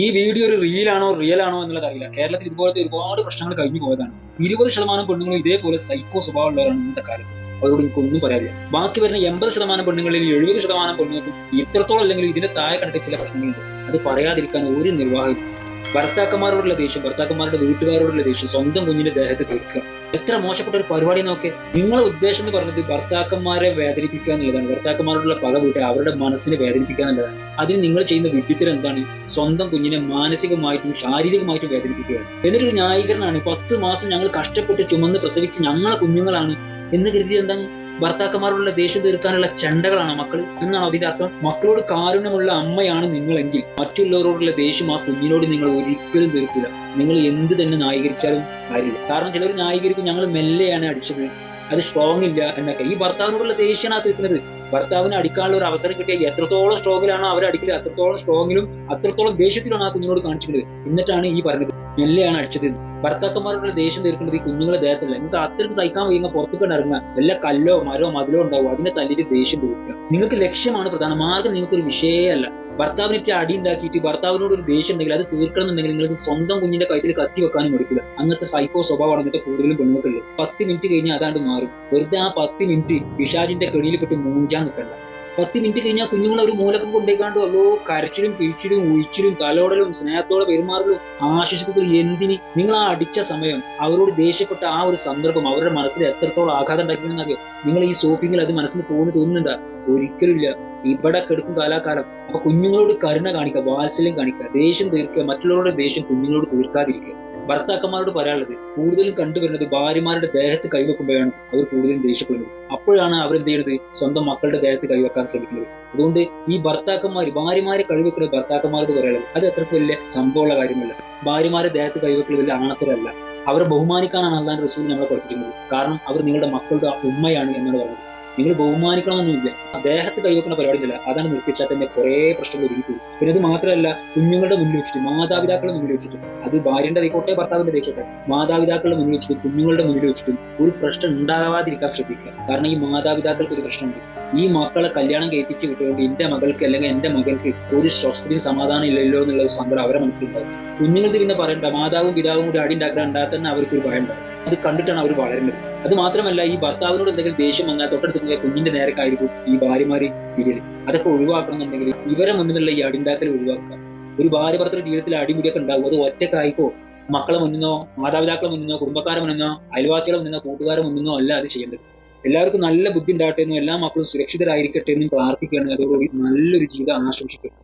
ഈ വീഡിയോ ഒരു റീലാണോ റിയൽ ആണോ എന്നുള്ളത് അറിയില്ല. കേരളത്തിൽ ഇതുപോലത്തെ ഒരുപാട് പ്രശ്നങ്ങൾ കഴിഞ്ഞു പോയതാണ്. 20% പെണ്ണുങ്ങളും ഇതേപോലെ സൈക്കോ സ്വഭാവമുള്ളവരാണ് ഇന്നത്തെ കാലത്ത്. അവരോട് എനിക്കൊന്നും പറയാനില്ല. ബാക്കി വരുന്ന 80% പെണ്ണുങ്ങളിൽ 70% പെണ്ണുങ്ങൾക്കും ഇത്രത്തോളം അല്ലെങ്കിൽ ഇതിന്റെ താഴെ കണ്ടിട്ട് ചില പ്രശ്നങ്ങളുണ്ട്. അത് പറയാതിരിക്കാൻ ഒരു നിർവാഹം. ഭർത്താക്കന്മാരോടുള്ള ദേഷ്യം, ഭർത്താക്കന്മാരുടെ വീട്ടുകാരോടുള്ള ദേഷ്യം സ്വന്തം കുഞ്ഞിന്റെ ദേഹത്ത് തീർക്കുക. എത്ര മോശപ്പെട്ട ഒരു പരിപാടി നോക്കെ. നിങ്ങളെ ഉദ്ദേശം എന്ന് പറഞ്ഞത് ഭർത്താക്കന്മാരെ വേദനിപ്പിക്കുക എന്നുള്ളതാണ്. ഭർത്താക്കന്മാരോടുള്ള പക വീട്ടുക, അവരുടെ മനസ്സിനെ വേദനിപ്പിക്കുക എന്നുള്ളതാണ്. അതിന് നിങ്ങൾ ചെയ്യുന്ന വിഡ്ഢിത്തരം എന്താണ്? സ്വന്തം കുഞ്ഞിനെ മാനസികമായിട്ടും ശാരീരികമായിട്ടും വേദനിപ്പിക്കുകയാണ്. എന്നിട്ടൊരു ന്യായീകരണമാണ് 10 മാസം ഞങ്ങൾ കഷ്ടപ്പെട്ട് ചുമന്ന് പ്രസവിച്ച് ഞങ്ങളെ കുഞ്ഞുങ്ങളാണ് എന്ന് കരുതി എന്താണ് ഭർത്താക്കന്മാരോടുള്ള ദേഷ്യം തീർക്കാനുള്ള ചെണ്ടകളാണ് മക്കൾ എന്നാണ് അതിന്റെ അർത്ഥം. മക്കളോട് കാരുണ്യമുള്ള അമ്മയാണ് നിങ്ങളെങ്കിൽ മറ്റുള്ളവരോടുള്ള ദേഷ്യം ആ കുഞ്ഞിനോട് നിങ്ങൾ ഒരിക്കലും തീർക്കില്ല. നിങ്ങൾ എന്ത് തന്നെ ന്യായീകരിച്ചാലും കാര്യമില്ല. കാരണം ചിലർ ന്യായീകരിക്കും ഞങ്ങൾ മെല്ലെയാണ് അടിച്ചത്, അത് സ്ട്രോങ് ഇല്ല എന്നൊക്കെ. ഈ ഭർത്താവിനോടുള്ള ദേഷ്യമാണ് തീർക്കുന്നത്. ഭർത്താവിനെ അടിക്കാനുള്ള ഒരു അവസരം കിട്ടിയ എത്രത്തോളം സ്ട്രോങ്ങിലാണോ അവരെ അടിക്കുന്നത്, അത്രത്തോളം സ്ട്രോങ്ങിലും അത്രത്തോളം ദേഷ്യത്തിലാണ് ആ കുഞ്ഞിനോട് കാണിച്ചിട്ടുള്ളത്. എന്നിട്ടാണ് ഈ പറഞ്ഞത് മെല്ലെയാണ് അടിച്ചത്. ഭർത്താക്കന്മാരോടുള്ള ദേഷ്യം തീർക്കേണ്ടത് ഈ കുഞ്ഞുങ്ങളെ ദേഹത്തില്ല. നിങ്ങൾക്ക് അത്രയ്ക്ക് സഹിക്കാൻ വയ്യുന്ന പുറത്തേക്ക് ഇറങ്ങുക, വല്ല കല്ലോ മരോ മതിലോ ഉണ്ടാവും, അതിനെ തല്ലിട്ട് ദേഷ്യം തീർക്കുക. നിങ്ങൾക്ക് ലക്ഷ്യമാണ് പ്രധാനം, മാർഗം നിങ്ങൾക്ക് ഒരു വിഷയമല്ല. ഭർത്താവിനെ അടി ഉണ്ടാക്കിയിട്ട് ഭർത്താവിനോട് ഒരു ദേഷ്യം ഉണ്ടെങ്കിൽ അത് തീർക്കണം എന്നുണ്ടെങ്കിൽ നിങ്ങൾക്ക് സ്വന്തം കുഞ്ഞിന്റെ കഴുത്തിൽ കത്തി വെക്കാനും എടുക്കില്ല. അങ്ങനത്തെ സൈക്കോ സ്വഭാവമാണ് ഇന്നത്തെ കൂടുതലും പെണ്ണുങ്ങൾക്കുള്ളത്. 10 മിനിറ്റ് കഴിഞ്ഞാൽ അതാണ്ട് മാറും. വെറുതെ ആ 10 മിനിറ്റ് പിശാചിന്റെ കെണിയിൽപ്പെട്ട് മൂഞ്ചാൻ നിൽക്കണ്ട. 10 മിനിറ്റ് കഴിഞ്ഞാൽ കുഞ്ഞുങ്ങളെ ഒരു മൂലക്കം കൊണ്ടേക്കാണ്ട് അല്ലോ കരച്ചിലും പിഴിച്ചിലും ഉഴിച്ചിലും തലോടലും സ്നേഹത്തോടെ പെരുമാറലും ആശ്വസിപ്പിക്കലും എന്തിന്? നിങ്ങൾ ആ അടിച്ച സമയം, അവരോട് ദേഷ്യപ്പെട്ട ആ ഒരു സന്ദർഭം അവരുടെ മനസ്സിൽ എത്രത്തോളം ആഘാതം ഉണ്ടാക്കിയെന്നറിയോ? നിങ്ങൾ ഈ സോപ്പിങ്ങിൽ അത് മനസ്സിന് തോന്നുന്നുണ്ടാ? ഒരിക്കലും ഇല്ല. ഇവിടെ കെടുക്കും കാലാകാലം. അപ്പൊ കുഞ്ഞുങ്ങളോട് കരുണ കാണിക്കുക, വാത്സല്യം കാണിക്കുക, ദേഷ്യം തീർക്കുക. മറ്റുള്ളവരുടെ ദേഷ്യം കുഞ്ഞുങ്ങളോട് തീർക്കാതിരിക്കുക. ഭർത്താക്കന്മാരോട് പറയാനുള്ളത് കൂടുതലും കണ്ടുവരുന്നത് ഭാര്യമാരുടെ ദേഹത്ത് കൈവെക്കുമ്പോഴാണ് അവർ കൂടുതലും ദേഷ്യപ്പെടുന്നത്. അപ്പോഴാണ് അവരെന്ത് ചെയ്യുന്നത്? സ്വന്തം മക്കളുടെ ദേഹത്ത് കൈവെക്കാൻ ശ്രമിക്കുന്നത്. അതുകൊണ്ട് ഈ ഭാര്യമാരെ കഴിവെക്കുന്നത് ഭർത്താക്കന്മാരോട് പറയാനുള്ളത് അത് അത്രയ്ക്ക് വലിയ സംഭവമുള്ള കാര്യമല്ല. ഭാര്യമാരെ ദേഹത്ത് കൈവെക്കൽ വലിയ ആണത്തരല്ല. അവരെ ബഹുമാനിക്കാനാണ് അള്ളാഹുവിന്റെ റസൂൽ നമ്മളെ പഠിപ്പിച്ചിരുന്നത്. കാരണം അവർ നിങ്ങളുടെ മക്കളുടെ ഉമ്മയാണ് എന്നാണ് പറയുന്നത്. നിങ്ങൾ ബഹുമാനിക്കണമെന്നൊന്നുമില്ല. ദേഹത്ത് കൈവെക്കുന്ന പരിപാടിയില്ല. അതാണ് നിർത്തിച്ചാൽ തന്നെ കുറെ പ്രശ്നങ്ങൾ ഒരുങ്ങിത്തരും. പിന്നെ അത് മാത്രമല്ല, കുഞ്ഞുങ്ങളുടെ മുന്നിൽ വെച്ചിട്ട്, മാതാപിതാക്കളുടെ മുന്നിൽ വെച്ചിട്ട്, അത് ഭാര്യന്റെ ആയിക്കോട്ടെ ഭർത്താവിന്റെ ആയിക്കോട്ടെ, മാതാപിതാക്കളുടെ മുന്നിൽ വെച്ചിട്ട് കുഞ്ഞുങ്ങളുടെ മുന്നിൽ വെച്ചിട്ടും ഒരു പ്രശ്നം ഉണ്ടാകാതിരിക്കാൻ ശ്രദ്ധിക്കുക. കാരണം ഈ മാതാപിതാക്കൾക്ക് ഒരു പ്രശ്നമുണ്ട്. ഈ മക്കളെ കല്യാണം കഴിപ്പിച്ച് വിട്ടുകൊണ്ട് എന്റെ മകൾക്ക് അല്ലെങ്കിൽ എന്റെ മകൾക്ക് ഒരു സ്വസ്ഥതയും സമാധാനം ഇല്ലല്ലോ എന്നുള്ള സങ്കടം അവരെ മനസ്സിലുണ്ടാവും. കുഞ്ഞുങ്ങൾക്ക് പിന്നെ പറയണ്ട, മാതാവും പിതാവും കൂടി അടി ഉണ്ടാക്കാൻ തന്നെ അവർക്ക് ഒരു ഭയം ഉണ്ടാവും. അത് കണ്ടിട്ടാണ് അവർ വളരുന്നത്. അത് മാത്രമല്ല, ഈ ഭർത്താവിനോട് എന്തെങ്കിലും ദേഷ്യം വന്നാൽ തൊട്ടടുത്ത് കുഞ്ഞിന്റെ നേരക്കായിരിക്കും ഈ ഭാര്യമാര് തിരിയല്. അതൊക്കെ ഒഴിവാക്കണം എന്നുണ്ടെങ്കിൽ ഇവരെ മുന്നിലുള്ള ഈ അടിണ്ടാക്കൽ ഒഴിവാക്കുക. ഒരു ഭാര്യ ഭർത്തൃ ജീവിതത്തിൽ അടിമുടിയൊക്കെ ഉണ്ടാവും. അത് ഒറ്റക്കായിക്കോ, മക്കളെ മുന്നിന്നോ, മാതാപിതാക്കളെ മുന്നിന്നോ, കുടുംബക്കാരെ മുന്നിന്നോ, അയൽവാസികളെ മുന്നിന്നോ, കൂട്ടുകാരെ മുന്നിന്നോ അല്ല അത് ചെയ്യേണ്ടത്. എല്ലാവർക്കും നല്ല ബുദ്ധി ഉണ്ടാകട്ടെ എന്നും എല്ലാ മക്കളും സുരക്ഷിതരായിരിക്കട്ടെ എന്നും പ്രാർത്ഥിക്കുകയാണ്. അതോടുകൂടി നല്ലൊരു ജീവിതം ആശംസിക്കുന്നു.